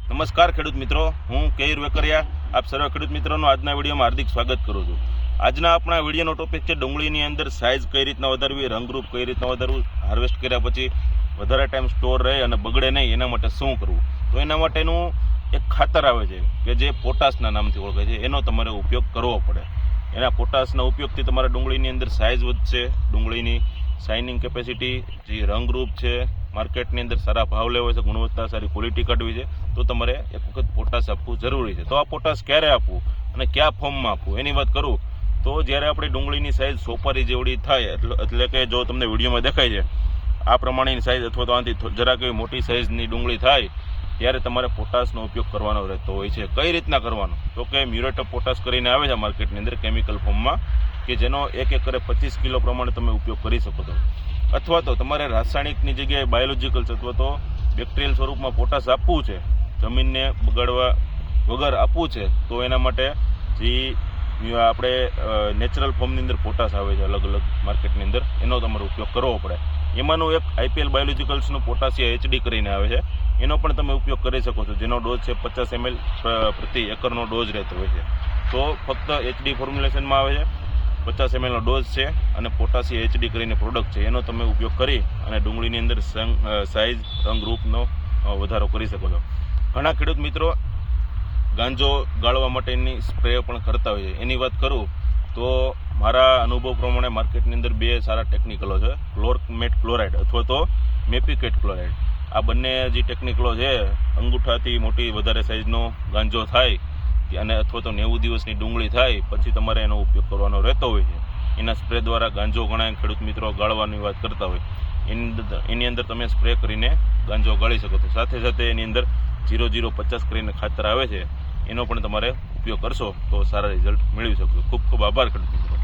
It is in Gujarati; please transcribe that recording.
નમસ્કાર ખેડૂત મિત્રો, હું કેયુર વેકરિયા આપ સર્વ ખેડૂત મિત્રોનું આજના વિડીયોમાં હાર્દિક સ્વાગત કરું છું। આજના આપણા વિડીયોનો ટોપિક છે ડુંગળીની અંદર સાઇઝ કઈ રીતના વધારવી, રંગરૂપ કઈ રીતના વધારવું, હાર્વેસ્ટ કર્યા પછી વધારે ટાઈમ સ્ટોર રહે અને બગડે નહીં એના માટે શું કરવું। તો એના માટેનું એક ખાતર આવે છે કે જે પોટાશના નામથી ઓળખાય છે, એનો તમારે ઉપયોગ કરવો પડે। એના પોટાશના ઉપયોગથી તમારા ડુંગળીની અંદર સાઇઝ વધશે, ડુંગળીની શાઇનિંગ કેપેસિટી, જે રંગરૂપ છે, માર્કેટની અંદર સારા ભાવ લેવો છે, ગુણવત્તા સારી ક્વોલિટી કાઢવી છે, તો તમારે એક વખત પોટાશ આપવું જરૂરી છે। તો આ પોટાશ ક્યારે આપવું અને કયા ફોર્મમાં આપવું એની વાત કરું તો જ્યારે આપણી ડુંગળીની સાઇઝ સોપારી જેવડી થાય એટલે કે જો તમને વિડીયોમાં દેખાય છે આ પ્રમાણેની સાઇઝ અથવા તો આનાથી જરાક એવી મોટી સાઇઝની ડુંગળી થાય ત્યારે તમારે પોટાશનો ઉપયોગ કરવાનો રહેતો હોય છે। કઈ રીતના કરવાનો તો કે મ્યુરેટ ઓફ પોટાશ કરીને આવે છે માર્કેટની અંદર કેમિકલ ફોર્મમાં, કે જેનો એક એકરે 25 કિલો પ્રમાણે તમે ઉપયોગ કરી શકો છો। અથવા તો તમારે રાસાયણિકની જગ્યાએ બાયોલોજિકલ્સ અથવા તો બેક્ટેરિયલ સ્વરૂપમાં પોટાશ આપવું છે, જમીનને બગાડવા વગર આપવું છે, તો એના માટે જે આપણે નેચરલ ફોર્મની અંદર પોટાશ આવે છે અલગ અલગ માર્કેટની અંદર, એનો તમારે ઉપયોગ કરવો પડે। એમાંનું એક આઈપીએલ બાયોલોજિકલ્સનું પોટાશિયા HD કરીને આવે છે, એનો પણ તમે ઉપયોગ કરી શકો છો, જેનો ડોઝ છે 50 ml પ્રતિ એકરનો ડોઝ રહેતો હોય છે। તો ફક્ત HD ફોર્મ્યુલેશનમાં આવે છે, 50 ml નો ડોઝ છે અને પોટાશિયા HD કરીને પ્રોડક્ટ છે, એનો તમે ઉપયોગ કરી અને ડુંગળીની અંદર સાઇઝ રંગરૂપનો વધારો કરી શકો છો। ઘણા ખેડૂત મિત્રો ગાંજો ગાળવા માટેની સ્પ્રે પણ કરતા હોય છે। એની વાત કરું તો મારા અનુભવ પ્રમાણે માર્કેટની અંદર બે સારા ટેકનિકલો છે, ક્લોરમેટ ક્લોરાઇડ અથવા તો મેપિકેટ ક્લોરાઇડ। આ બંને જે ટેકનિકલો છે, અંગૂઠાથી મોટી વધારે સાઇઝનો ગાંજો થાય અને અથવા તો 90 દિવસની ડુંગળી થાય પછી તમારે એનો ઉપયોગ કરવાનો રહેતો હોય છે। એના સ્પ્રે દ્વારા ગાંજો ઘણા ખેડૂત મિત્રો ગાળવાની વાત કરતા હોય, એની અંદર તમે સ્પ્રે કરીને ગાંજો ગાળી શકો છો। સાથે સાથે એની અંદર 0050 કરીને ખાતર આવે છે, એનો પણ તમારે ઉપયોગ કરશો તો સારા રિઝલ્ટ મેળવી શકશો। ખૂબ ખૂબ આભાર ખેડૂત મિત્રો।